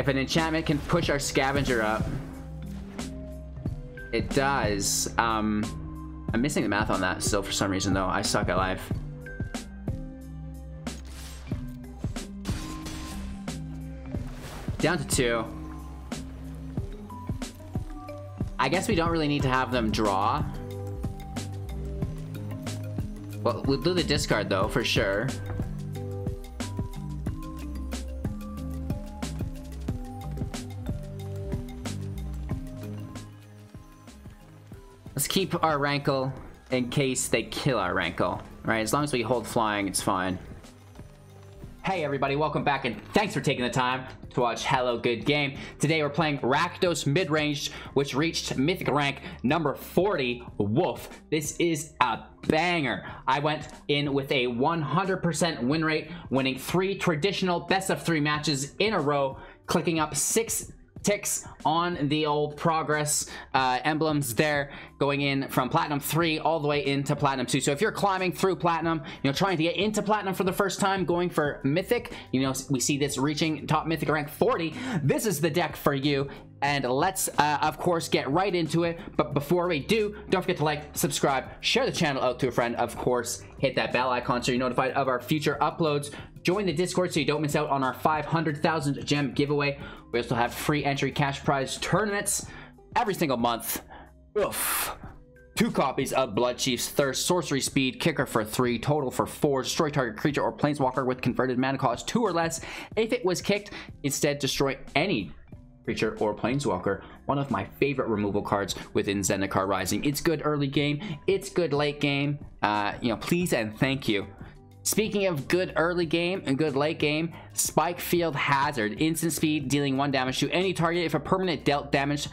If an enchantment can push our Scavenger up, it does. I'm missing the math on that still for some reason, though. I suck at life. Down to 2. I guess we don't really need to have them draw. Well, we'll do the discard, though, for sure. Let's keep our Rankle in case they kill our Rankle. Right, as long as we hold flying, it's fine. Hey everybody, welcome back and thanks for taking the time to watch Hello Good Game. Today we're playing Rakdos Midrange, which reached Mythic rank number 40. Woof. This is a banger. I went in with a 100% win rate, winning 3 traditional best of 3 matches in a row, clicking up 6 ticks on the old progress emblems there, going in from Platinum 3 all the way into Platinum 2. So if you're climbing through Platinum, you know, trying to get into Platinum for the first time, going for Mythic, you know, we see this reaching top Mythic rank 40. This is the deck for you. And let's, of course, get right into it. But before we do, don't forget to like, subscribe, share the channel out to a friend. Of course, hit that bell icon so you're notified of our future uploads. Join the Discord so you don't miss out on our 500,000 gem giveaway. We also have free entry cash prize tournaments every single month. Oof. 2 copies of Bloodchief's Thirst, sorcery speed, kicker for 3, total for 4, destroy target creature or planeswalker with converted mana cost 2 or less. If it was kicked, instead destroy any creature or planeswalker. One of my favorite removal cards within Zendikar Rising. It's good early game, it's good late game. You know, please and thank you. Speaking of good early game and good late game, Spike Field Hazard, instant speed, dealing 1 damage to any target. If a permanent dealt damage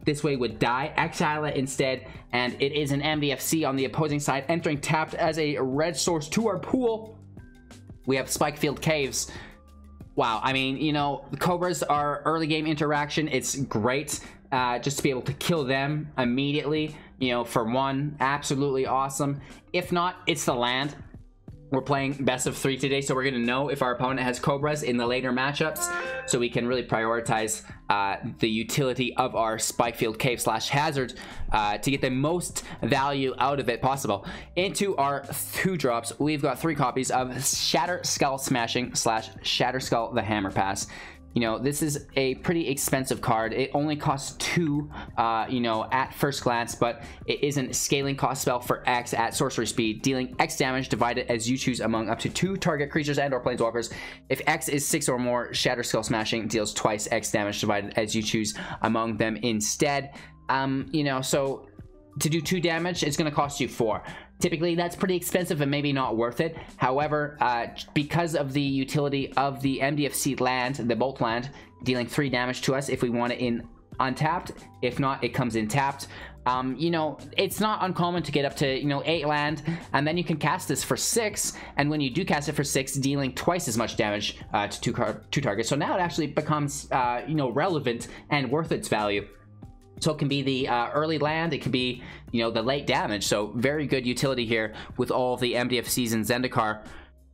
this way would die, exile it instead, and it is an MDFC on the opposing side, entering tapped as a red source to our pool. We have Spike Field Caves. Wow, I mean, you know, the Cobras are early game interaction. It's great just to be able to kill them immediately, you know, for 1. Absolutely awesome. If not, it's the land. We're playing best of 3 today, so we're going to know if our opponent has Cobras in the later matchups, so we can really prioritize the utility of our Spikefield Cave / Hazard to get the most value out of it possible. Into our 2 drops, we've got 3 copies of Shatter Skull Smashing / Shatter Skull the Hammer Pass. You know, this is a pretty expensive card. It only costs 2, you know, at first glance, but it is a scaling cost spell for X at sorcery speed, dealing X damage divided as you choose among up to 2 target creatures and or planeswalkers. If X is 6 or more, Shatter Skull Smashing deals twice X damage divided as you choose among them instead. You know, so to do 2 damage, it's going to cost you 4. Typically, that's pretty expensive and maybe not worth it. However, because of the utility of the MDFC land, the Bolt land, dealing 3 damage to us if we want it in untapped. If not, it comes in tapped. You know, it's not uncommon to get up to, you know, 8 land, and then you can cast this for 6. And when you do cast it for 6, dealing twice as much damage to 2 targets. So now it actually becomes, you know, relevant and worth its value. So it can be the early land, it can be, you know, the late damage. So very good utility here with all the MDFCs in Zendikar.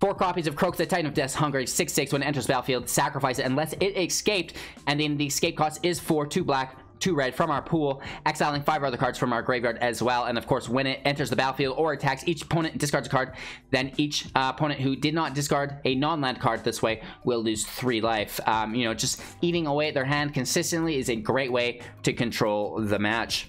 4 copies of Kroxa, Titan of Death's Hungry, 6/6 when it enters battlefield, sacrifice it unless it escaped, and then the escape cost is 4, 2 black, 2 red from our pool, exiling 5 other cards from our graveyard as well. And of course, when it enters the battlefield or attacks, each opponent discards a card. Then each opponent who did not discard a non-land card this way will lose 3 life. You know, just eating away at their hand consistently is a great way to control the match.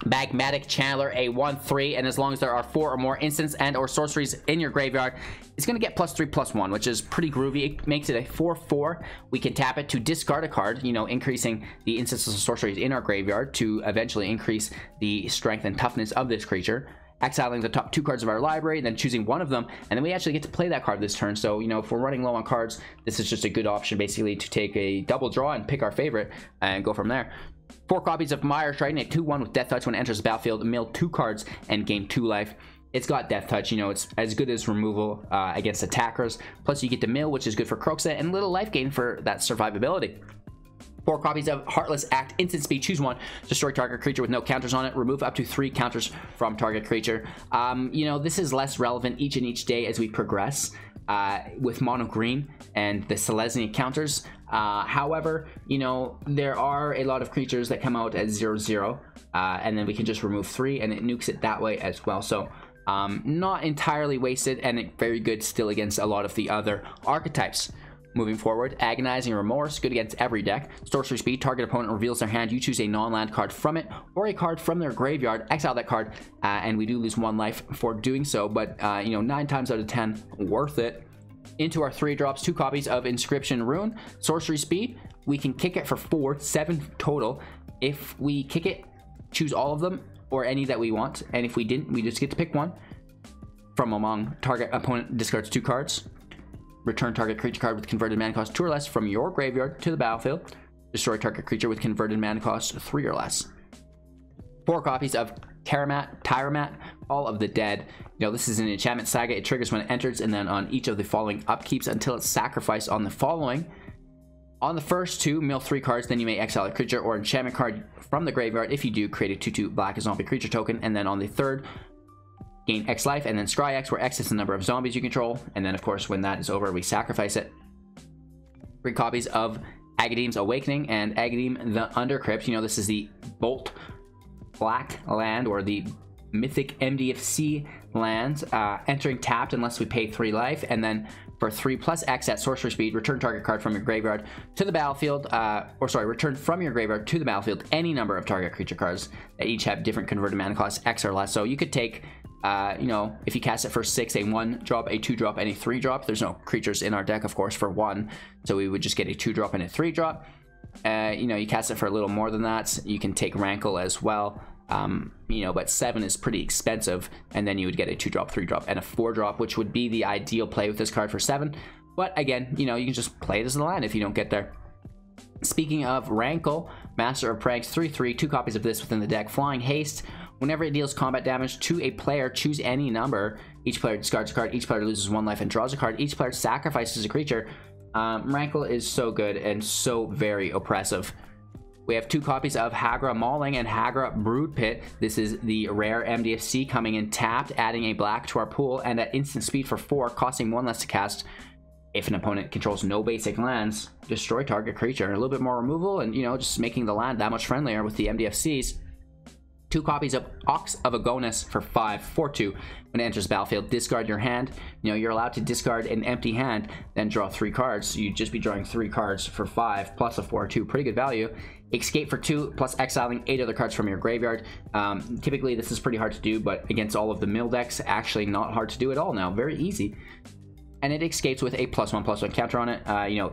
Magmatic Channeler, a 1/3, and as long as there are 4 or more instants and or sorceries in your graveyard, it's going to get +3/+1, which is pretty groovy. It makes it a 4/4. We can tap it to discard a card, you know, increasing the instances of sorceries in our graveyard to eventually increase the strength and toughness of this creature. Exiling the top 2 cards of our library, then choosing 1 of them, and then we actually get to play that card this turn. So, you know, if we're running low on cards, this is just a good option basically to take a double draw and pick our favorite and go from there. 4 copies of Mire Triton, a 2/1 with Death Touch when it enters the battlefield, mill 2 cards and gain 2 life. It's got Death Touch, you know, it's as good as removal against attackers. Plus you get to mill, which is good for Kroxa, and little life gain for that survivability. 4 copies of Heartless Act, instant speed, choose 1, destroy target creature with no counters on it, remove up to 3 counters from target creature. You know, this is less relevant each day as we progress. with mono green and the Selesnya counters. However, you know, there are a lot of creatures that come out at 0/0, and then we can just remove 3 and it nukes it that way as well. So not entirely wasted, and very good still against a lot of the other archetypes. Moving forward, Agonizing Remorse, good against every deck. Sorcery speed, target opponent reveals their hand, you choose a non-land card from it or a card from their graveyard, exile that card, and we do lose 1 life for doing so, but you know, 9 times out of 10 worth it. Into our 3 drops, 2 copies of Inscription Ruin. Sorcery speed, we can kick it for 4, 7 total. If we kick it, choose all of them or any that we want, and if we didn't, we just get to pick one from among target opponent discards 2 cards. Return target creature card with converted mana cost 2 or less from your graveyard to the battlefield. Destroy target creature with converted mana cost 3 or less. 4 copies of Tyramat, All of the Dead. You know, this is an enchantment saga. It triggers when it enters, and then on each of the following upkeeps until it's sacrificed on the following. On the first 2, mill 3 cards, then you may exile a creature or enchantment card from the graveyard. If you do, create a 2/2 black zombie creature token, and then on the third, gain X life, and then scry X, where X is the number of zombies you control, and then of course when that is over we sacrifice it. 3 copies of Agadeem's Awakening and Agadeem the Undercrypt. You know, this is the Bolt black land, or the Mythic MDFC land, entering tapped unless we pay 3 life, and then for 3+X at sorcery speed, return target card from your graveyard to the battlefield, return from your graveyard to the battlefield any number of target creature cards that each have different converted mana costs X or less. So you could take, you know, if you cast it for 6, a 1-drop, a 2-drop, and a 3-drop. There's no creatures in our deck, of course, for 1, so we would just get a 2-drop and a 3-drop. You know, you cast it for a little more than that. You can take Rankle as well. You know, but 7 is pretty expensive, and then you would get a 2-drop, 3-drop, and a 4-drop, which would be the ideal play with this card for 7. But again, you know, you can just play it as the land if you don't get there. Speaking of Rankle, Master of Pranks, 3/3, 2 copies of this within the deck. Flying Haste, whenever it deals combat damage to a player, choose any number. Each player discards a card, each player loses 1 life and draws a card, each player sacrifices a creature. Rankle is so good and so very oppressive. We have 2 copies of Hagra Mauling and Hagra Broodpit. This is the rare MDFC coming in tapped, adding a black to our pool, and at instant speed for 4, costing 1 less to cast. If an opponent controls no basic lands, destroy target creature. A little bit more removal, and you know, just making the land that much friendlier with the MDFCs. 2 copies of Ox of Agonas for 5, 4/2. When it enters the battlefield, discard your hand. You know, you're allowed to discard an empty hand, then draw 3 cards. So you'd just be drawing 3 cards for 5 plus a 4/2. Pretty good value. Escape for 2 plus exiling 8 other cards from your graveyard. Typically this is pretty hard to do, but against all of the mill decks, actually not hard to do at all now. Very easy. And it escapes with a +1/+1 counter on it. You know,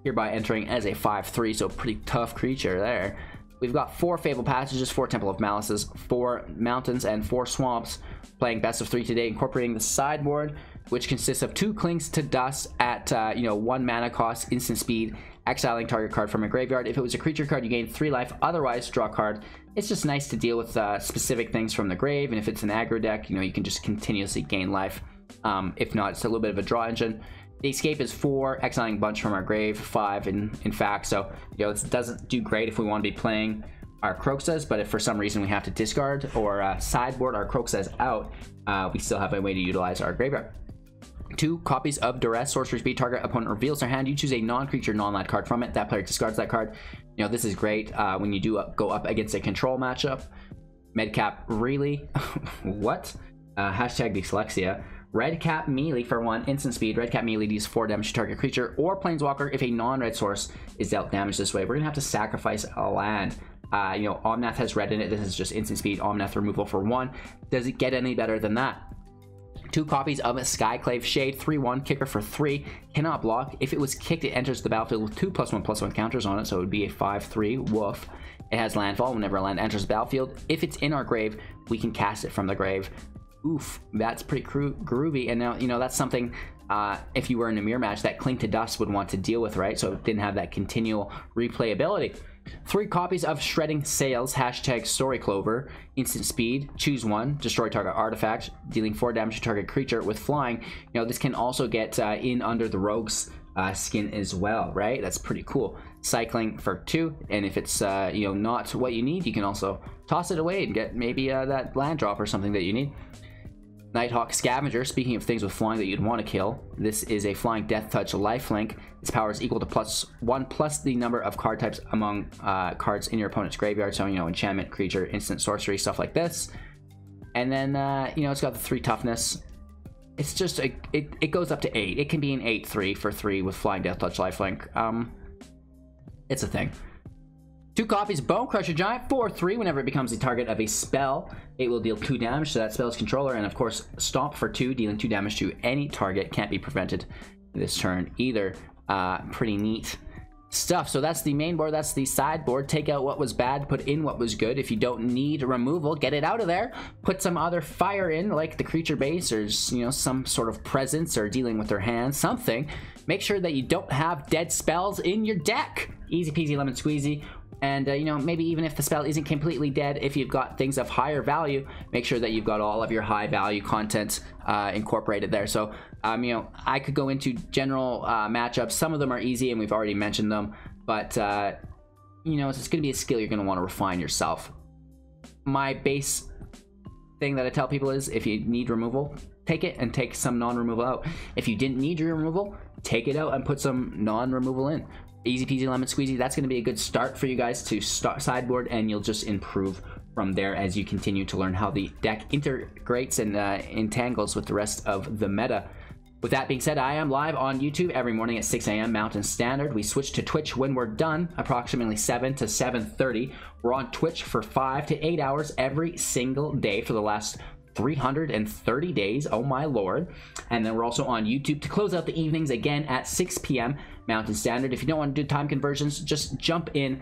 hereby entering as a 5/3, so pretty tough creature there. We've got 4 Fabled Passages, 4 Temple of Malices, 4 Mountains, and 4 Swamps. Playing best of 3 today, incorporating the sideboard, which consists of 2 Clings to Dust at you know, 1 mana cost, instant speed, exiling target card from a graveyard. If it was a creature card, you gain 3 life. Otherwise, draw a card. It's just nice to deal with specific things from the grave, and if it's an aggro deck, you know, you can just continuously gain life. If not, it's a little bit of a draw engine. The escape is 4, exiling bunch from our grave, 5 in fact, so you know, this doesn't do great if we want to be playing our Kroxas, but if for some reason we have to discard or sideboard our Kroxas out, we still have a way to utilize our graveyard. 2 copies of Duress, sorcery speed, target opponent reveals their hand, you choose a non-creature non-land card from it, that player discards that card. You know, this is great when you do go up against a control matchup. Medcap, really? What? Hashtag dyslexia. Redcap melee for 1, instant speed. Redcap melee deals 4 damage to target creature or planeswalker if a non-red source is dealt damage this way. We're gonna have to sacrifice a land. You know, Omnath has red in it. This is just instant speed. Omnath removal for 1. Does it get any better than that? 2 copies of Skyclave Shade, 3/1, kicker for 3, cannot block. If it was kicked, it enters the battlefield with 2 +1/+1 counters on it, so it would be a 5/3. Woof. It has landfall whenever a land enters the battlefield. If it's in our grave, we can cast it from the grave. Oof, that's pretty groovy. And now, you know, that's something if you were in a mirror match that Cling to Dust would want to deal with, right? So it didn't have that continual replayability. 3 copies of Shredding Sails, hashtag Story Clover, instant speed, choose 1, destroy target artifact, dealing 4 damage to target creature with flying. You know, this can also get in under the Rogues skin as well, right? That's pretty cool. Cycling for 2, and if it's you know, not what you need, you can also toss it away and get maybe that land drop or something that you need. Nighthawk Scavenger, speaking of things with flying that you'd want to kill, this is a flying death touch lifelink. Its power is equal to +1 plus the number of card types among cards in your opponent's graveyard. So, you know, enchantment, creature, instant sorcery, stuff like this. And then, you know, it's got the 3 toughness. It's just, it goes up to 8. It can be an 8/3 for 3 with flying death touch lifelink. It's a thing. 2 copies, Bonecrusher Giant, 4/3. Whenever it becomes the target of a spell, it will deal 2 damage to that spell's controller. And of course, Stomp for 2, dealing 2 damage to any target. Can't be prevented this turn either. Pretty neat stuff. So that's the main board, that's the sideboard. Take out what was bad, put in what was good. If you don't need removal, get it out of there. Put some other fire in, like the creature base, or, you know, some sort of presence, or dealing with their hands, something. Make sure that you don't have dead spells in your deck. Easy peasy lemon squeezy. And, you know, maybe even if the spell isn't completely dead, if you've got things of higher value, make sure that you've got all of your high value content incorporated there. So, you know, I could go into general matchups. Some of them are easy, and we've already mentioned them. But, you know, it's going to be a skill you're going to want to refine yourself. My base thing that I tell people is, if you need removal, take it and take some non-removal out. If you didn't need your removal, take it out and put some non-removal in. Easy peasy lemon squeezy. That's going to be a good start for you guys to start sideboard, and you'll just improve from there as you continue to learn how the deck integrates and entangles with the rest of the meta. With that being said, I am live on YouTube every morning at 6 a.m. Mountain Standard. We switch to Twitch when we're done, approximately 7 to 7:30. We're on Twitch for 5 to 8 hours every single day for the last 330 days, oh my lord. And then we're also on YouTube to close out the evenings again at 6 p.m. Mountain Standard. If you don't want to do time conversions, just jump in,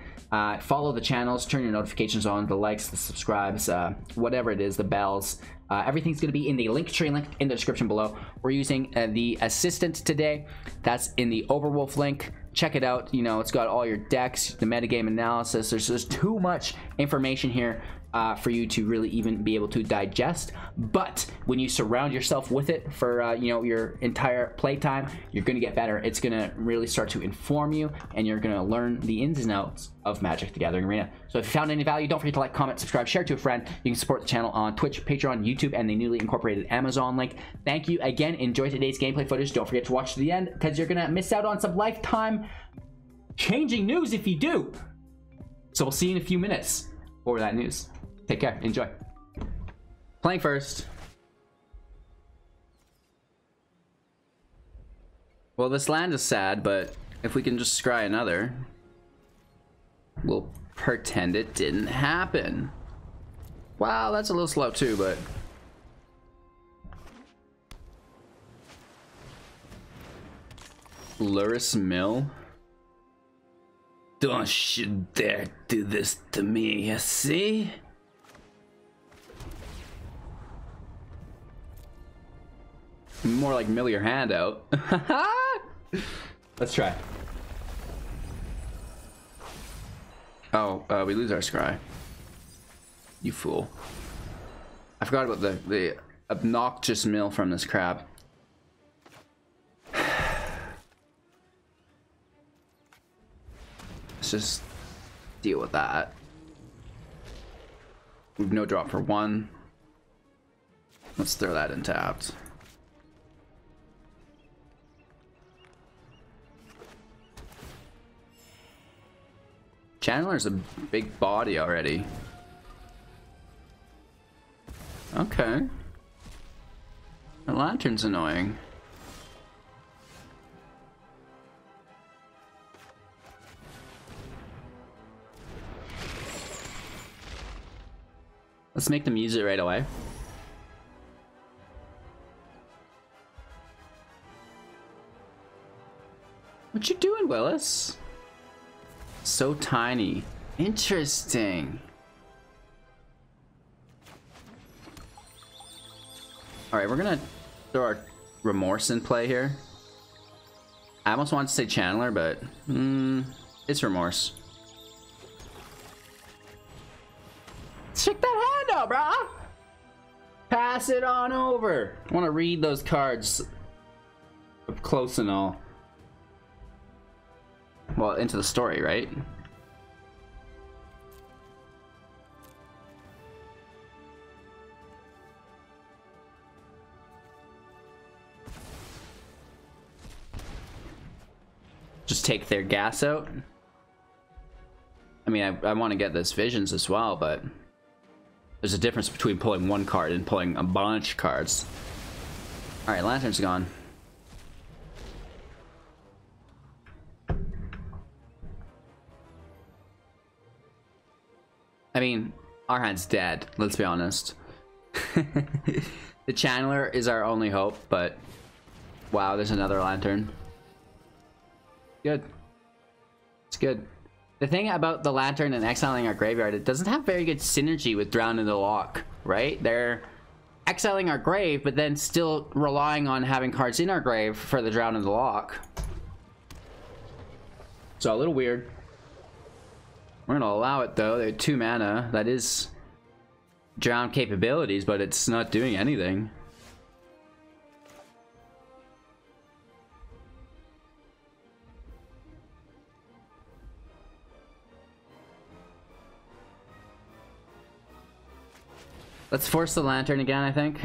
follow the channels, turn your notifications on, the likes, the subscribes, whatever it is, the bells. Everything's going to be in the link tree link in the description below. We're using the Assistant today. That's in the Overwolf link. Check it out. You know, it's got all your decks, the metagame analysis. There's just too much information here for you to really even be able to digest. But when you surround yourself with it for you know, your entire playtime, you're going to get better. It's going to really start to inform you, and you're going to learn the ins and outs of Magic the Gathering Arena. So if you found any value, don't forget to like, comment, subscribe, share to a friend. You can support the channel on Twitch, Patreon, YouTube, and the newly incorporated Amazon link. Thank you again. Enjoy today's gameplay footage. Don't forget to watch to the end, because you're going to miss out on some lifetime changing news if you do. So we'll see you in a few minutes for that news. Take care. Enjoy. Playing first. Well, this land is sad, but if we can just scry another, we'll pretend it didn't happen. Wow, that's a little slow too, but... Luris Mill? Don't you dare do this to me, you see? More like mill your hand out. Let's try. Oh, we lose our scry. You fool. I forgot about the obnoxious mill from this crab. Let's just deal with that. We've no drop for 1. Let's throw that in tapped. Channeler's a big body already. Okay. The lantern's annoying. Let's make them use it right away. What you doing, Willis? So tiny. Interesting. Alright, we're gonna throw our Remorse in play here. I almost wanted to say Channeler, but it's Remorse. Check that hand out, brah! Pass it on over. I want to read those cards up close and all. Well, into the story, right? just take their gas out. I mean, I want to get this Visions as well, but there's a difference between pulling one card and pulling a bunch of cards. Alright, Lantern's gone. I mean, our hand's dead, let's be honest. The Channeler is our only hope, but wow, there's another Lantern. Good. It's good. The thing about the Lantern and exiling our graveyard, it doesn't have very good synergy with Drown in the Loch, right? They're exiling our grave, but then still relying on having cards in our grave for the Drown in the Loch. So a little weird. We're gonna allow it though. They're 2 mana. That is drown capabilities, but it's not doing anything. Let's force the Lantern again, I think.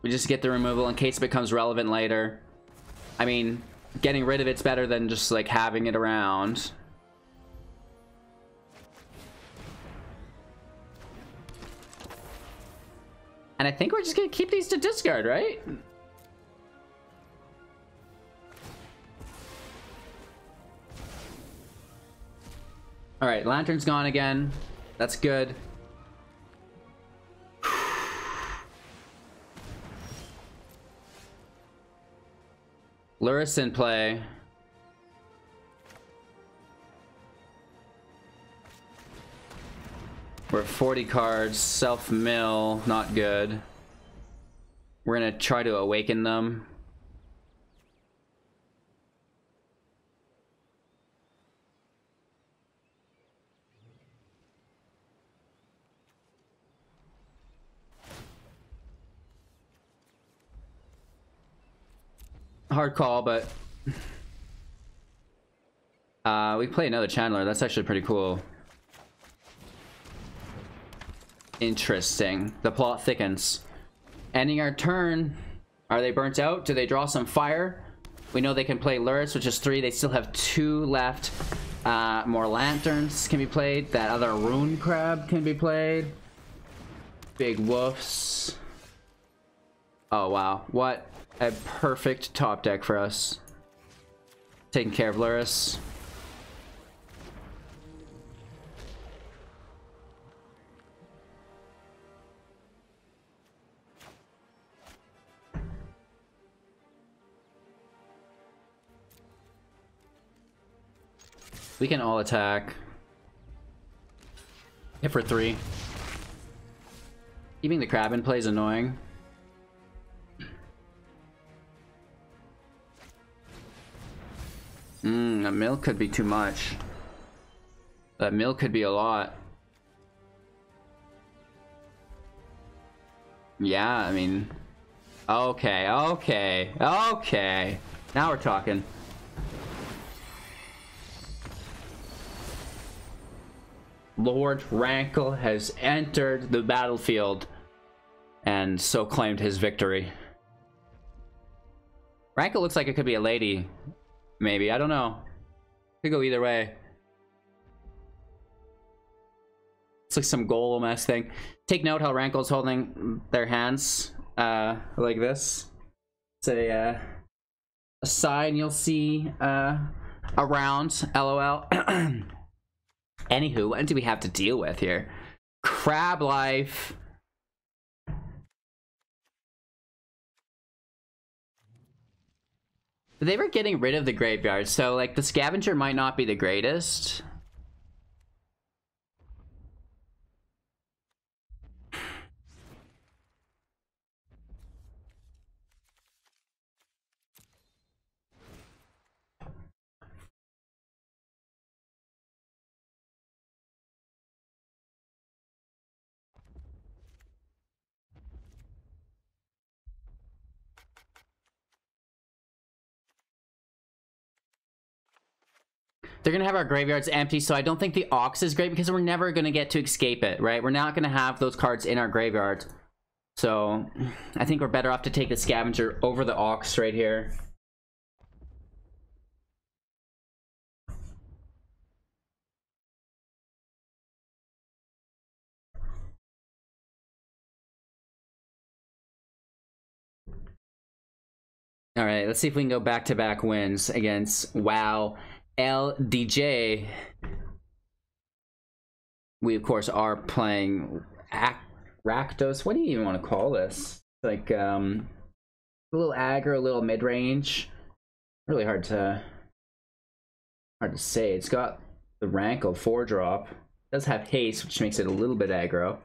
We just get the removal in case it becomes relevant later. I mean, getting rid of it's better than just like having it around. And I think we're just gonna keep these to discard, right? Alright, Lantern's gone again. That's good. Lurrus in play. We're at 40 cards. Self-mill, not good. We're gonna try to awaken them. Hard call, but we play another Channeler. That's actually pretty cool. Interesting. The plot thickens. Ending our turn. Are they burnt out? Do they draw some fire? We know they can play Lurrus, which is 3. They still have 2 left. More Lanterns can be played. That other Rune Crab can be played. Big Woofs. Oh wow, what a perfect top deck for us. Taking care of Lurrus. We can all attack. Hit for 3. Keeping the crab in play is annoying. A mill could be too much. That mill could be a lot. Yeah, I mean... Okay, okay, okay. Now we're talking. Lord Rankle has entered the battlefield and so claimed his victory. Rankle looks like it could be a lady. Maybe, I don't know. Could go either way. It's like some golem-esque thing. Take note how Rankle's holding their hands like this. It's a sign you'll see around, LOL. Anywho, what do we have to deal with here? Crab life. They were getting rid of the graveyard, so like the scavenger might not be the greatest. They're gonna have our graveyards empty, so I don't think the Ox is great because we're never gonna get to escape it, right? We're not gonna have those cards in our graveyard. So I think we're better off to take the Scavenger over the Ox right here. All right, let's see if we can go back-to-back wins against WoW LDJ. We, of course, are playing Rakdos. What do you even want to call this? Like, a little aggro, a little mid-range. Really hard to say. It's got the Rankle 4-drop. It does have haste, which makes it a little bit aggro.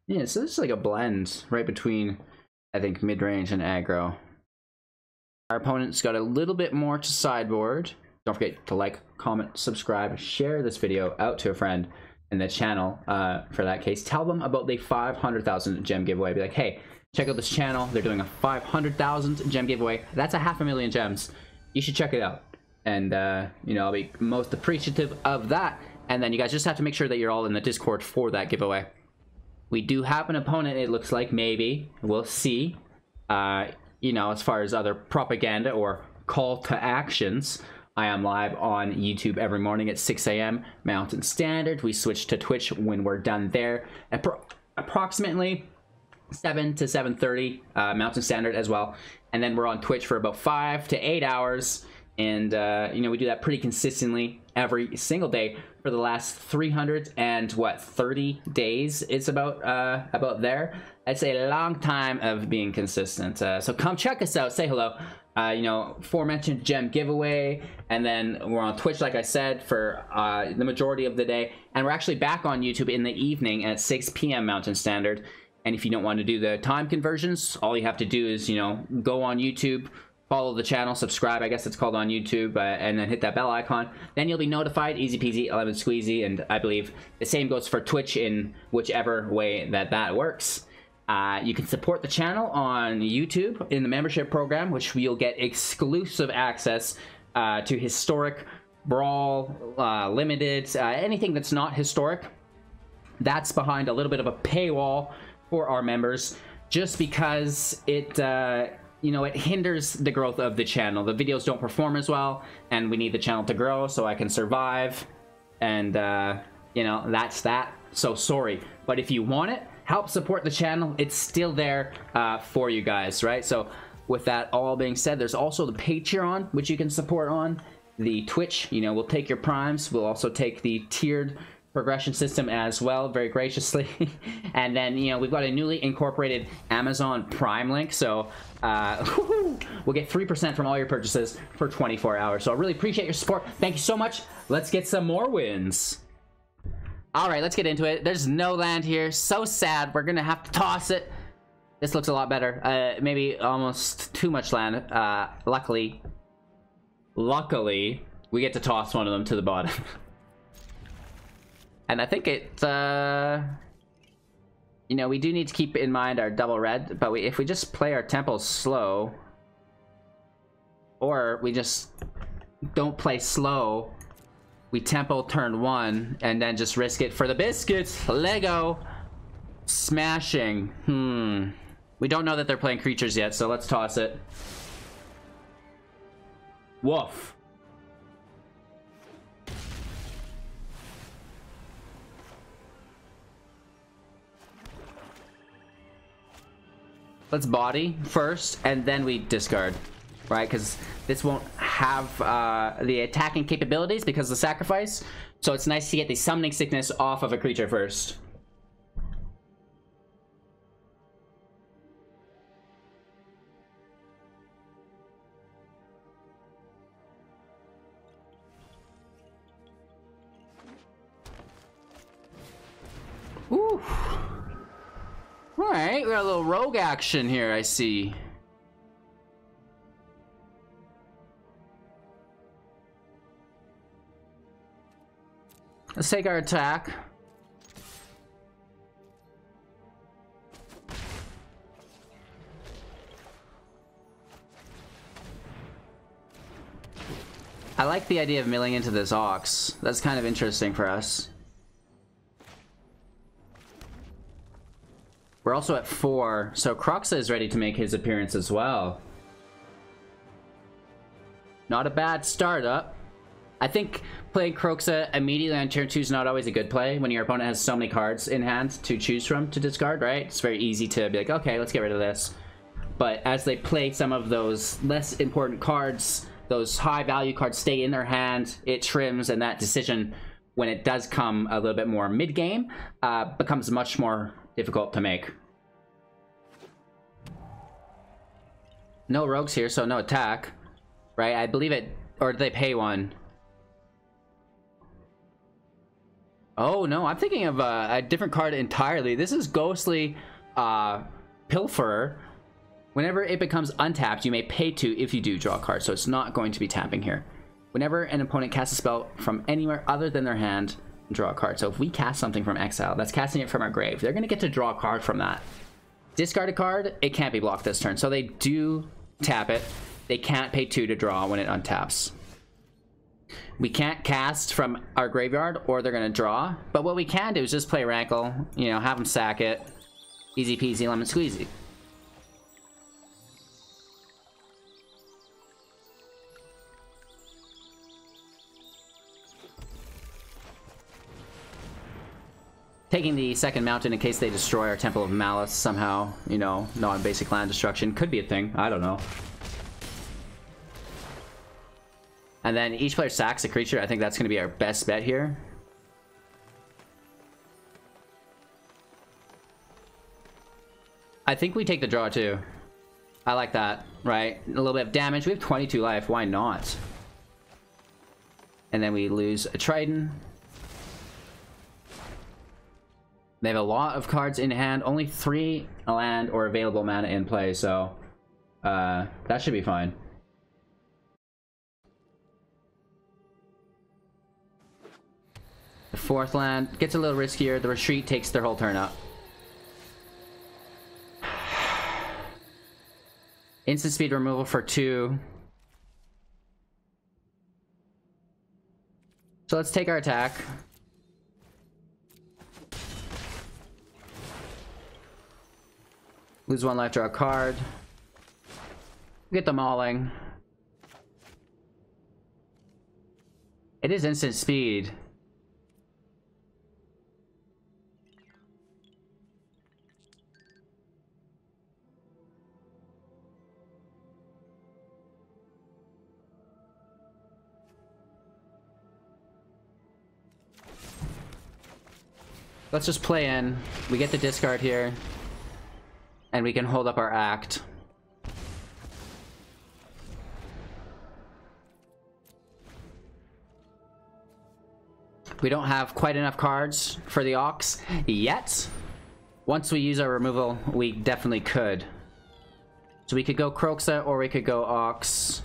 Yeah, so this is like a blend right between, I think, mid-range and aggro. Our opponent's got a little bit more to sideboard. Don't forget to like, comment, subscribe, share this video out to a friend in the channel. For that case, tell them about the 500,000 gem giveaway. Be like, hey, check out this channel. They're doing a 500,000 gem giveaway. That's a 500,000 gems. You should check it out. And, you know, I'll be most appreciative of that. And then you guys just have to make sure that you're all in the Discord for that giveaway. We do have an opponent, it looks like, maybe. We'll see. You know, as far as other propaganda or call to actions, I am live on YouTube every morning at 6 a.m. Mountain Standard. We switch to Twitch when we're done there. Approximately 7 to 7:30 Mountain Standard as well. And then we're on Twitch for about 5 to 8 hours. And, you know, we do that pretty consistently every single day for the last 30 days. It's about there. It's a long time of being consistent. So come check us out. Say hello. You know, aforementioned gem giveaway. And then we're on Twitch, like I said, for the majority of the day. And we're actually back on YouTube in the evening at 6 p.m. Mountain Standard. And if you don't want to do the time conversions, all you have to do is, you know, go on YouTube, follow the channel, subscribe, I guess it's called on YouTube, and then hit that bell icon. Then you'll be notified, easy peasy, lemon squeezy, and I believe the same goes for Twitch in whichever way that works. You can support the channel on YouTube in the membership program, which you'll get exclusive access to historic, brawl, limited, anything that's not historic. That's behind a little bit of a paywall for our members, just because it you know, it hinders the growth of the channel. The videos don't perform as well, and we need the channel to grow so I can survive. And, you know, that's that. So sorry. But if you want it, help support the channel. It's still there for you guys, right? So with that all being said, there's also the Patreon, which you can support on. The Twitch, you know, we'll take your primes. We'll also take the tiered progression system as well, very graciously. And then, you know, we've got a newly incorporated Amazon Prime link, so we'll get 3% from all your purchases for 24 hours. So I really appreciate your support. Thank you so much. Let's get some more wins. All right, let's get into it. There's no land here. So sad. We're gonna have to toss it. This looks a lot better. Maybe almost too much land. Luckily, we get to toss one of them to the bottom. And I think it, you know, we do need to keep in mind our double red, but if we just play our temples slow, or we just don't play slow, we temple turn 1, and then just risk it for the biscuits. Lego smashing. We don't know that they're playing creatures yet, so let's toss it. Woof. Let's body first, and then we discard, right? Because this won't have the attacking capabilities because of the sacrifice. So it's nice to get the summoning sickness off of a creature first. Ooh. Alright, we got a little rogue action here, I see. Let's take our attack. I like the idea of milling into this Ox. That's kind of interesting for us. We're also at 4, so Kroxa is ready to make his appearance as well. Not a bad startup. I think playing Kroxa immediately on turn 2 is not always a good play when your opponent has so many cards in hand to choose from to discard, right? It's very easy to be like, okay, let's get rid of this. but as they play some of those less important cards, those high value cards stay in their hand, it trims, and that decision, when it does come a little bit more mid-game, becomes much more difficult to make. No rogues here, so no attack, right? I believe it, or did they pay one? Oh no, I'm thinking of a different card entirely. This is Ghostly Pilferer. Whenever it becomes untapped, you may pay 2 if you do draw a card, so it's not going to be tapping here. Whenever an opponent casts a spell from anywhere other than their hand, draw a card. So if we cast something from exile, that's casting it from our grave. They're going to get to draw a card from that. Discard a card, it can't be blocked this turn. So they do tap it. They can't pay 2 to draw when it untaps. We can't cast from our graveyard, or they're going to draw. But what we can do is just play Rankle, you know, have them sack it. Easy peasy, lemon squeezy. Taking the second mountain in case they destroy our Temple of Malice somehow, you know, non-basic land destruction could be a thing. I don't know. And then each player sacks a creature. I think that's going to be our best bet here. I think we take the draw too. I like that, right? A little bit of damage. We have 22 life. Why not? And then we lose a Triton. They have a lot of cards in hand. Only 3 land or available mana in play, so that should be fine. The 4th land gets a little riskier. The retreat takes their whole turn up. Instant speed removal for 2. So let's take our attack. Lose 1 life, draw a card. Get the Mauling. It is instant speed. Let's just play in. We get the discard here. And we can hold up our act. We don't have quite enough cards for the Ox yet. Once we use our removal, we definitely could. So we could go Kroxa or we could go Ox.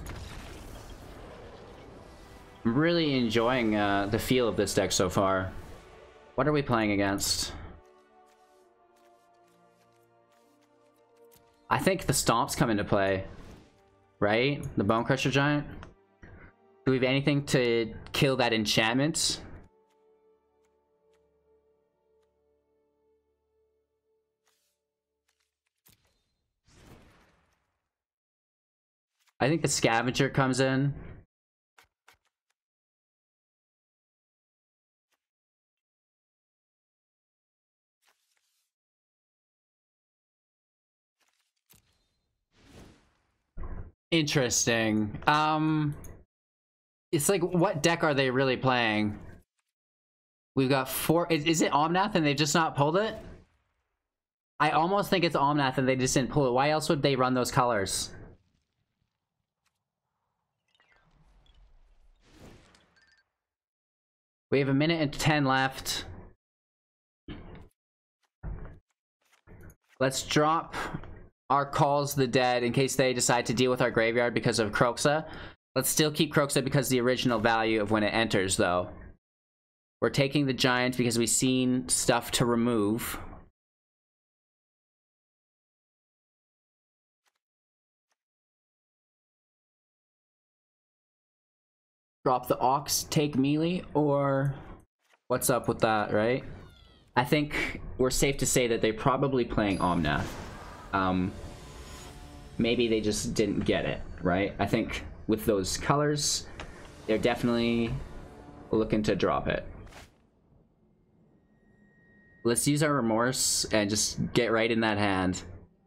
I'm really enjoying the feel of this deck so far. What are we playing against? I think the Stomps come into play, right? The Bonecrusher Giant. Do we have anything to kill that enchantment? I think the Scavenger comes in. Interesting. It's like, what deck are they really playing? We've got 4. Is it Omnath and they've just not pulled it? I almost think it's Omnath and they just didn't pull it. Why else would they run those colors? We have 1:10 left. Let's drop our Calls the Dead in case they decide to deal with our graveyard because of Kroxa. Let's still keep Kroxa because the original value of when it enters, though. We're taking the Giant because we've seen stuff to remove. Drop the Ox, take melee, or what's up with that, right? I think we're safe to say that they're probably playing Omnath. Maybe they just didn't get it, right? I think with those colors, they're definitely looking to drop it. Let's use our Remorse and just get right in that hand.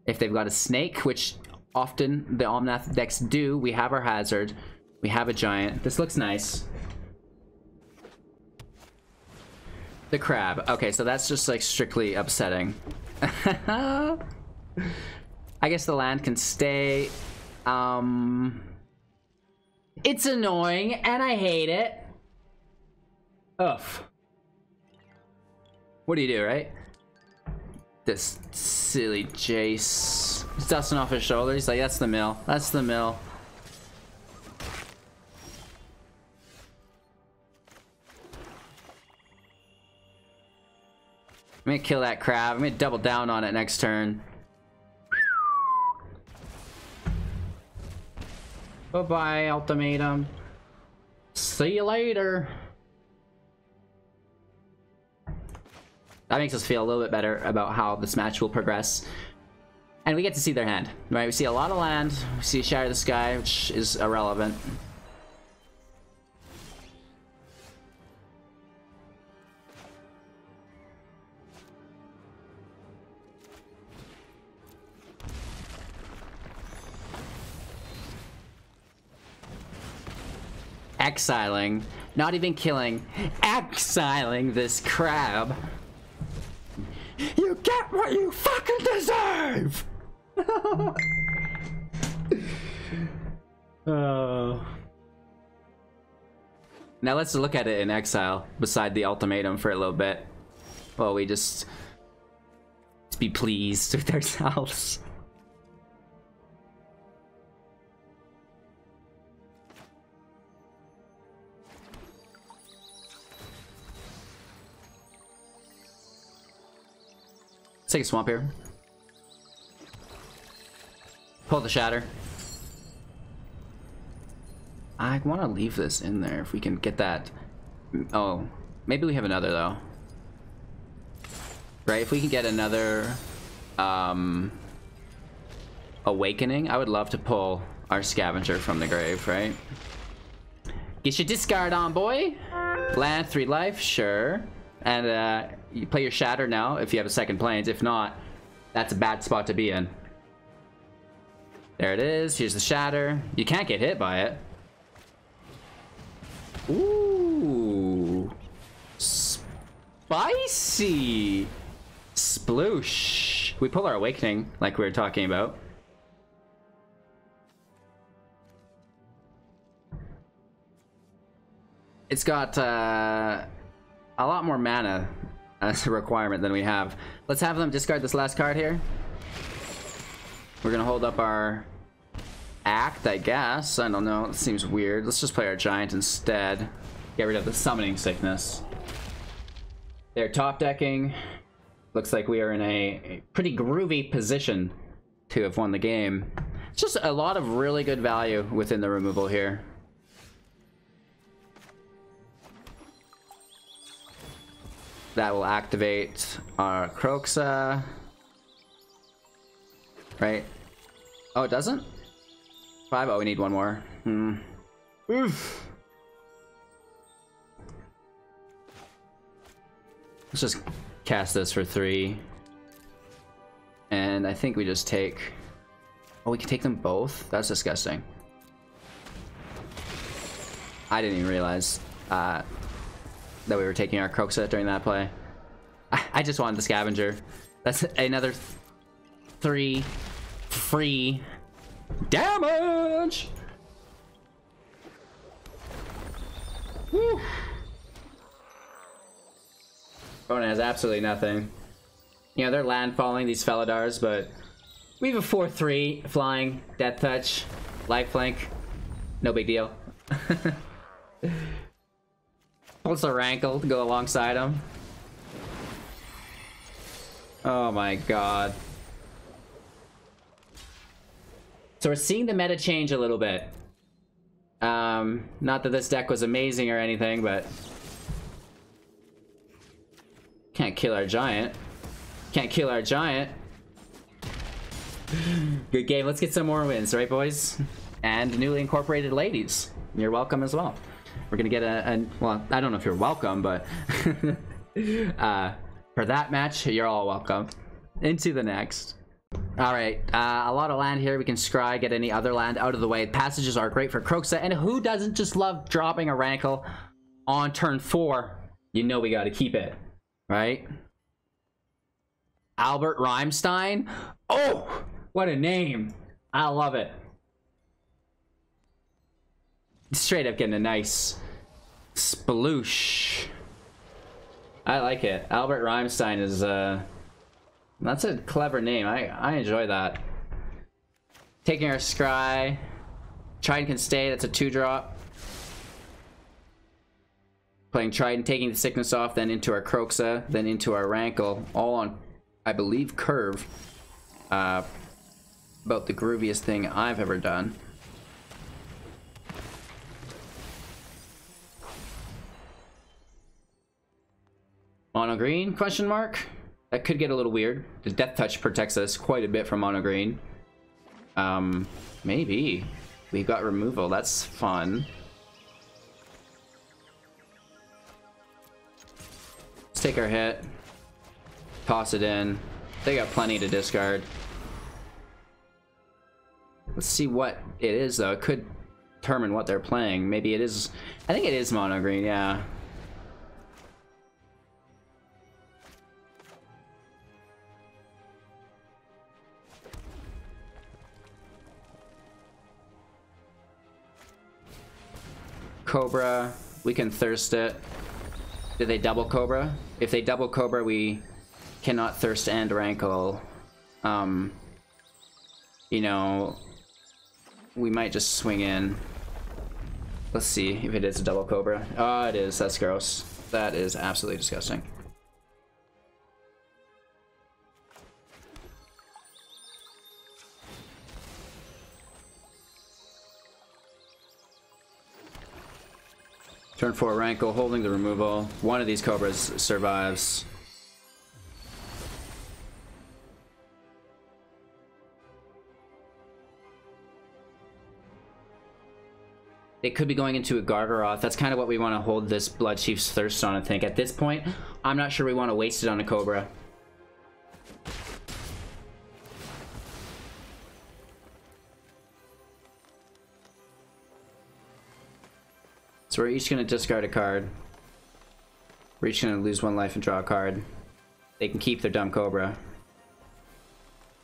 If they've got a Snake, which often the Omnath decks do. We have our Hazard. We have a Giant. This looks nice. The Crab. Okay, so that's just like strictly upsetting. I guess the land can stay. It's annoying and I hate it. Ugh. What do you do, right? This silly Jace. He's dusting off his shoulder. He's like, that's the mill. That's the mill. I'm gonna kill that crab. I'm gonna double down on it next turn. Bye-bye, ultimatum. See you later. That makes us feel a little bit better about how this match will progress. And we get to see their hand, right? We see a lot of land. We see Shatter the Sky, which is irrelevant. Exiling, not even killing, exiling this crab. You get what you fucking deserve! Now let's look at it in exile, beside the ultimatum for a little bit. Well, we just be pleased with ourselves. Let's take a swamp here. Pull the shatter. I want to leave this in there if we can get that. Oh, maybe we have another though. Right, if we can get another awakening, I would love to pull our scavenger from the grave, right? Get your discard on, boy. Land 3 life, sure. And you play your shatter now if you have a second planes. If not, that's a bad spot to be in. There it is. Here's the shatter. You can't get hit by it. Ooh. Spicy. Sploosh. We pull our awakening like we were talking about. It's got a lot more mana as a requirement than we have. Let's have them discard this last card here. We're gonna hold up our act, I guess. I don't know, it seems weird. Let's just play our giant instead. Get rid of the summoning sickness. They're top decking. Looks like we are in a pretty groovy position to have won the game. It's just a lot of really good value within the removal here. That will activate our Kroxa. Right? Oh, it doesn't? 5? Oh, we need one more. Oof. Let's just cast this for 3. And I think we just take... Oh, we can take them both? That's disgusting. I didn't even realize that we were taking our Kroxa during that play. I just wanted the scavenger. That's another 3 free damage. Woo. Opponent has absolutely nothing. You know, they're landfalling, these Felidars, but we have a 4/3 flying, death touch, lifelink. No big deal. Also Rankle to go alongside him. Oh my god. So we're seeing the meta change a little bit. Not that this deck was amazing or anything, but... Can't kill our giant. Can't kill our giant. Good game. Let's get some more wins, right, boys? And newly incorporated ladies. You're welcome as well. We're gonna get well, I don't know if you're welcome, but for that match, you're all welcome. Into the next. Alright, a lot of land here. We can scry, get any other land out of the way. Passages are great for Kroxa, and who doesn't just love dropping a Rankle on turn 4? You know we gotta keep it, right? Albert Rhymstein? Oh, what a name. I love it. Straight up getting a nice sploosh. I like it. Albert Rhymstein is, that's a clever name. I enjoy that. Taking our scry. Triton can stay, that's a 2-drop. Playing Triton, taking the sickness off, then into our Kroxa, then into our Rankle, all on, I believe, curve. About the grooviest thing I've ever done. Mono green, question mark? That could get a little weird. The Death Touch protects us quite a bit from mono green. Maybe. We've got removal, that's fun. Let's take our hit. Toss it in. They got plenty to discard. Let's see what it is, though. It could determine what they're playing. Maybe it is... I think it is mono green, yeah. Cobra, we can thirst it. Did they double Cobra? If they double Cobra, we cannot thirst and Rankle. You know, we might just swing in. Let's see if it is a double Cobra. Oh, it is. That's gross. That is absolutely disgusting. Turn 4 Rankle, holding the removal. One of these Cobras survives. They could be going into a Gargaroth. That's kind of what we want to hold this Bloodchief's Thirst on, I think. At this point, I'm not sure we want to waste it on a Cobra. So we're each going to discard a card. We're each going to lose 1 life and draw a card. They can keep their dumb Cobra.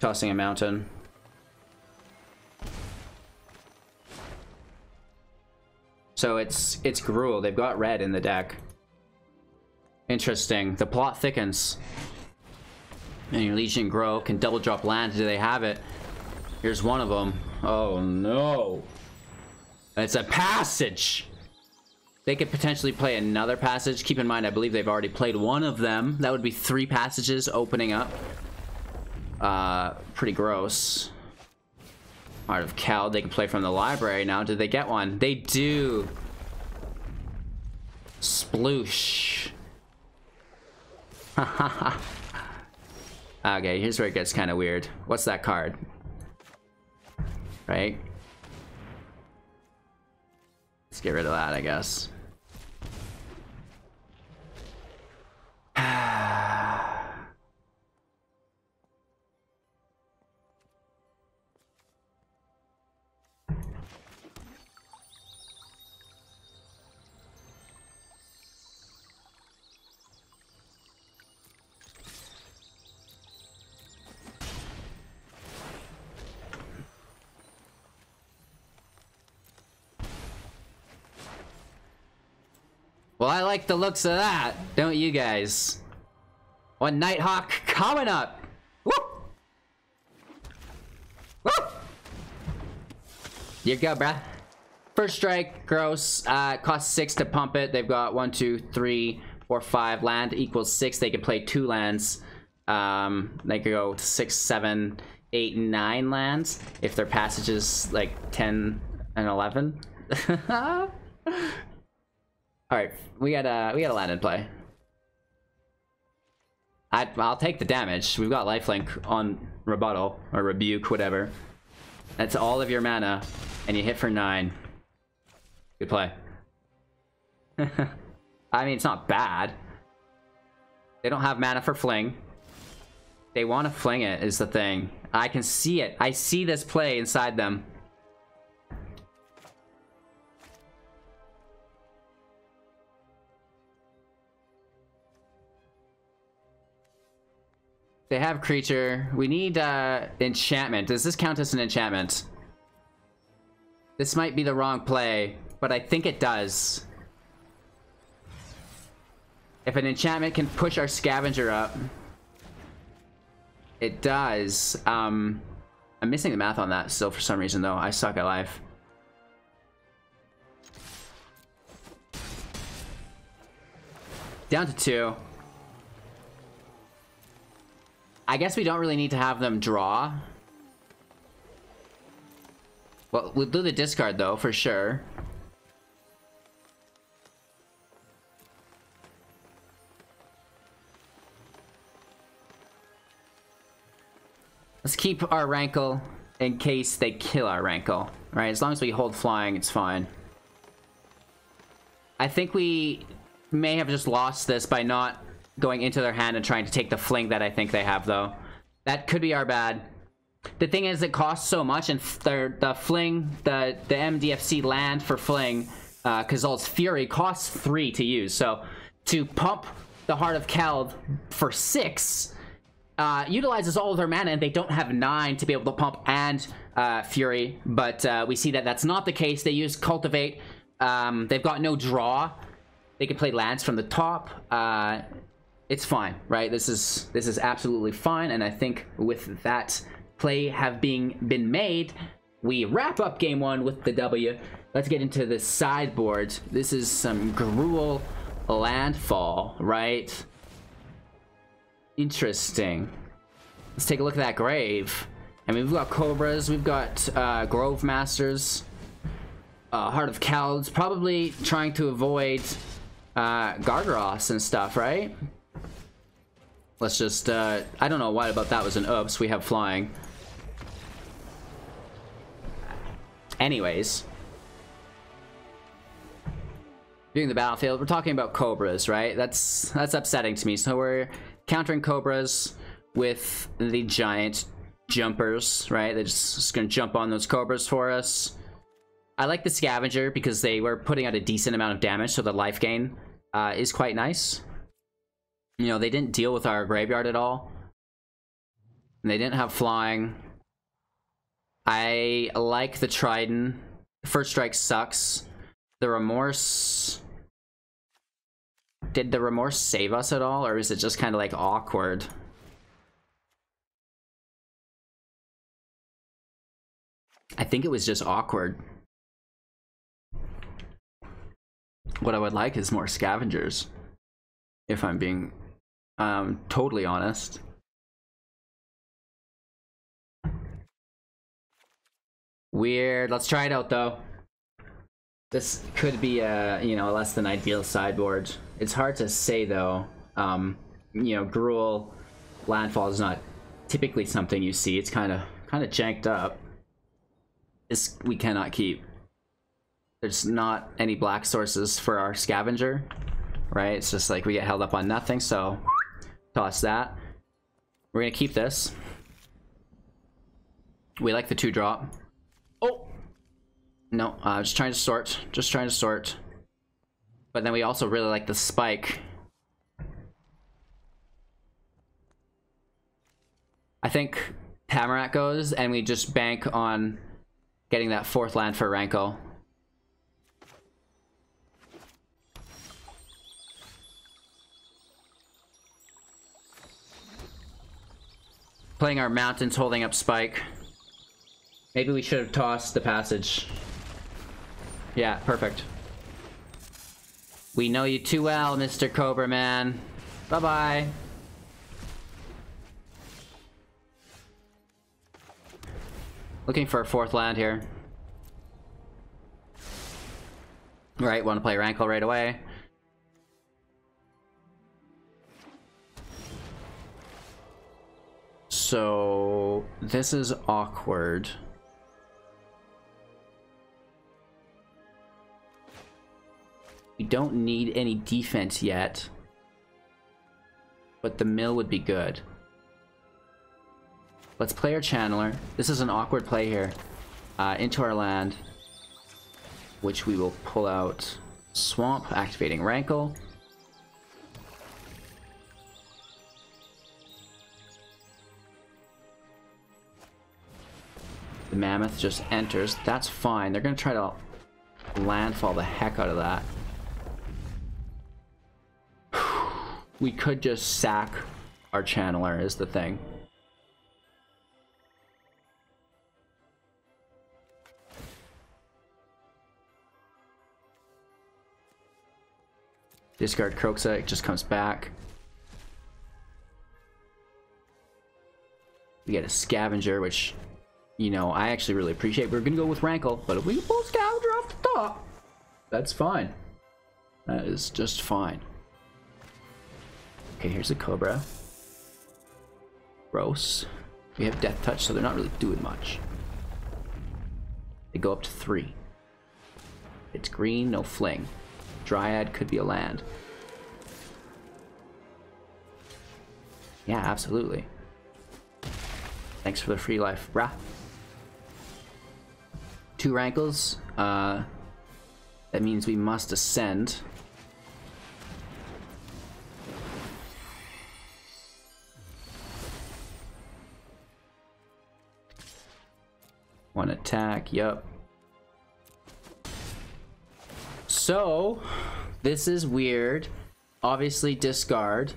Tossing a mountain. So it's Gruul. They've got red in the deck. Interesting. The plot thickens. And your Legion Grow can double drop land. Do they have it? Here's one of them. Oh no. It's a passage! They could potentially play another passage. Keep in mind, I believe they've already played one of them. That would be 3 passages opening up. Pretty gross. Heart of Cal, they can play from the library now. Did they get one? They do. Sploosh. Okay, here's where it gets kind of weird. What's that card? Right? Let's get rid of that, I guess. Well, I like the looks of that, don't you guys? One Nighthawk coming up! Woo! Woo! You go, bruh. First strike, gross. Costs 6 to pump it. They've got 1, 2, 3, 4, 5. Land equals 6. They can play 2 lands. They could go to 6, 7, 8, 9 lands. If their passage is like 10 and 11. Alright, we got a land in play. I'll take the damage. We've got lifelink on rebuttal, or rebuke, whatever. That's all of your mana, and you hit for 9. Good play. I mean, it's not bad. They don't have mana for fling. They want to fling it, is the thing. I can see it. I see this play inside them. They have creature. We need enchantment. Does this count as an enchantment? This might be the wrong play, but I think it does. If an enchantment can push our scavenger up, it does. I'm missing the math on that still for some reason though. I suck at life. Down to 2. I guess we don't really need to have them draw. Well, we'll do the discard though, for sure. Let's keep our Rankle in case they kill our Rankle. Right, as long as we hold flying, it's fine. I think we may have just lost this by not going into their hand and trying to take the fling that I think they have, though. That could be our bad. The thing is, it costs so much, and the fling, the MDFC land for fling, Kazal's Fury costs 3 to use. So to pump the Heart of Keld for 6 utilizes all of their mana, and they don't have 9 to be able to pump and Fury. But we see that that's not the case. They use Cultivate. They've got no draw. They can play lands from the top. It's fine, right? This is absolutely fine, and I think with that play been made, we wrap up game 1 with the W. Let's get into the sideboard. This is some Gruul landfall, right? Interesting. Let's take a look at that grave. I mean, we've got Cobras, we've got Grove Masters, Heart of Kelds, probably trying to avoid Gargaros and stuff, right? Let's just, I don't know why about that was an oops. We have flying. Anyways. Viewing the battlefield, we're talking about Cobras, right? That's upsetting to me. So we're countering Cobras with the giant jumpers, right? They're just gonna jump on those Cobras for us. I like the Scavenger because they were putting out a decent amount of damage, so the life gain is quite nice. You know, they didn't deal with our graveyard at all. And they didn't have flying. I like the Triton. First strike sucks. The Remorse... Did the Remorse save us at all, or is it just kind of like awkward? I think it was just awkward. What I would like is more Scavengers, if I'm being totally honest. Weird. Let's try it out though. This could be a, you know, less than ideal sideboard. It's hard to say though. You know, Gruul landfall is not typically something you see. It's kind of janked up. This we cannot keep. There's not any black sources for our Scavenger, right? It's just like we get held up on nothing, so toss that. We're gonna keep this. We like the 2-drop. Oh! No, just trying to sort. Just trying to sort. But then we also really like the spike. I think Tamarack goes, and we just bank on getting that 4th land for Rankle. Playing our mountains, holding up spike. Maybe we should have tossed the passage. Yeah, perfect. We know you too well, Mr. Cobra Man. Bye-bye. Looking for a 4th land here. Right, want to play Rankle right away. So this is awkward. We don't need any defense yet, but the mill would be good. Let's play our Channeler. This is an awkward play here. Into our land, which we will pull out Swamp, activating Rankle. The Mammoth just enters. That's fine. They're going to try to landfall the heck out of that. We could just sack our Channeler is the thing. Discard Kroxa, it just comes back. We get a Scavenger, which, you know, I actually really appreciate. We're gonna go with Rankle, but if we can pull Scavenger off the top, that's fine. That is just fine. Okay, here's a Cobra. Gross. We have Death Touch, so they're not really doing much. They go up to 3. It's green, no fling. Dryad could be a land. Yeah, absolutely. Thanks for the free life, brah. 2 Rankles. That means we must ascend. One attack, yup. So, this is weird. Obviously discard.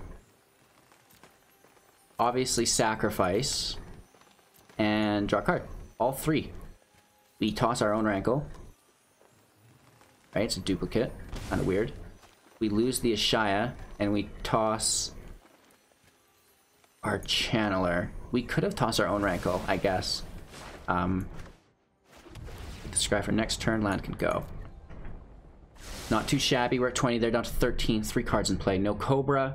Obviously sacrifice. And draw a card. All 3. We toss our own Rankle. Right, it's a duplicate. Kind of weird. We lose the Ashaya, and we toss our Channeler. We could have tossed our own Rankle, I guess. The Scry for next turn, land can go. Not too shabby. We're at 20. They're down to 13. 3 cards in play. No Cobra.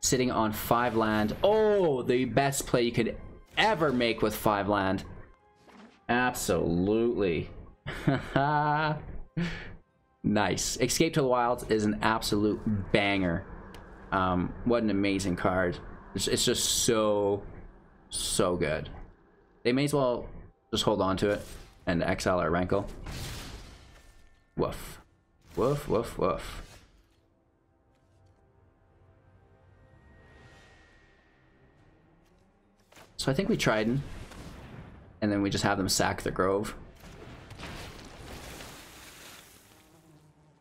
Sitting on 5 land. Oh, the best play you could ever make with 5 land. Absolutely. Nice. Escape to the Wilds is an absolute banger. What an amazing card. It's just so good. They may as well just hold on to it and exile our Rankle. Woof. Woof, woof, woof. So I think we Triton, and then we just have them sack the Grove.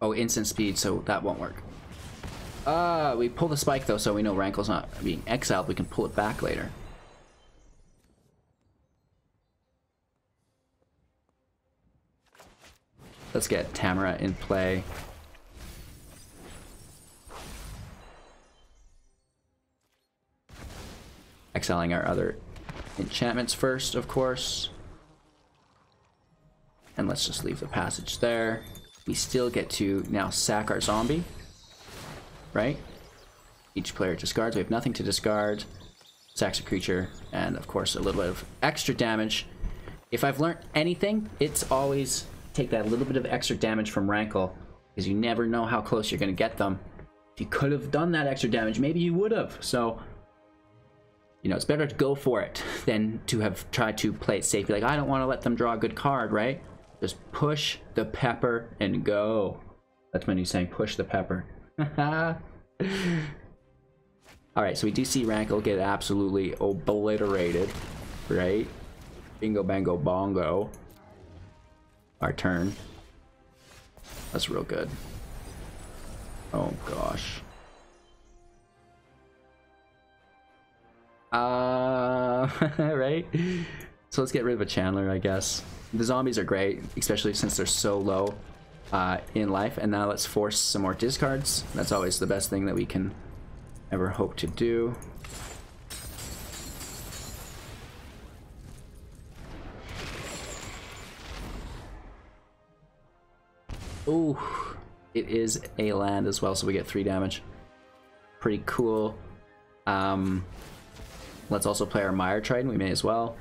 Oh, instant speed, so that won't work. We pull the spike though, so we know Rankle's not being exiled. We can pull it back later. Let's get Tamara in play. Exiling our other enchantments first, of course. And let's just leave the passage there. We still get to now sack our zombie. Right? Each player discards. We have nothing to discard. Sacks a creature. And, of course, a little bit of extra damage. If I've learned anything, it's always take that little bit of extra damage from Rankle, because you never know how close you're going to get them. If you could have done that extra damage, maybe you would have. So, you know, it's better to go for it than to have tried to play it safe. Be like, I don't want to let them draw a good card, right? Just push the pepper and go. That's my new saying, push the pepper. Alright, so we do see Rankle get absolutely obliterated, right? Bingo, bango, bongo. Our turn. That's real good. Oh gosh. Right? So let's get rid of a Channeler, I guess. The zombies are great, especially since they're so low in life. And now let's force some more discards. That's always the best thing that we can ever hope to do. Ooh, it is a land as well, so we get 3 damage. Pretty cool. Let's also play our Mire Triton. We may as well.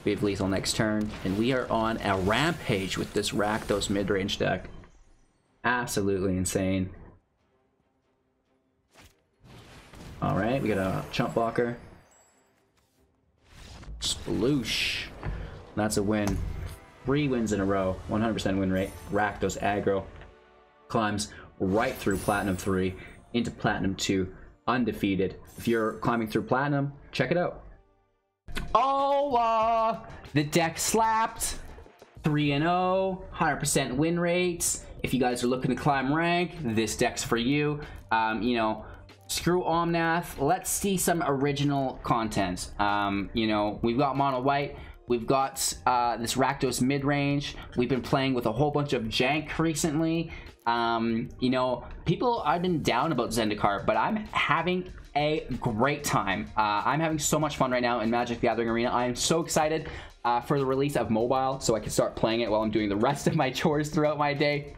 We have lethal next turn, and we are on a rampage with this Rakdos Midrange deck. Absolutely insane. All right, we got a chump blocker. Sploosh. That's a win. 3 wins in a row. 100% win rate. Rakdos aggro. Climbs right through Platinum 3 into Platinum 2. Undefeated. If you're climbing through Platinum, check it out. Oh, the deck slapped. 3-0. 100% win rates. If you guys are looking to climb rank, this deck's for you. You know, screw Omnath. Let's see some original content. You know, we've got mono white. We've got this Rakdos Midrange. We've been playing with a whole bunch of jank recently. You know, people have been down about Zendikar, but I'm having a great time. I'm having so much fun right now in Magic the Gathering Arena. I am so excited for the release of mobile so I can start playing it while I'm doing the rest of my chores throughout my day.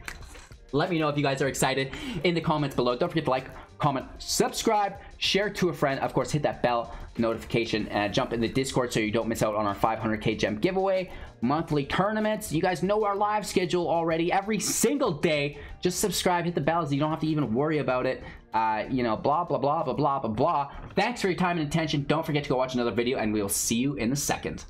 Let me know if you guys are excited in the comments below. Don't forget to like, comment, subscribe, share to a friend. Of course, hit that bell notification and jump in the Discord so you don't miss out on our 500k gem giveaway, monthly tournaments. You guys know our live schedule already every single day. Just subscribe, hit the bell so you don't have to even worry about it. You know, blah, blah, blah, blah, blah, blah, blah. Thanks for your time and attention. Don't forget to go watch another video, and we'll see you in a second.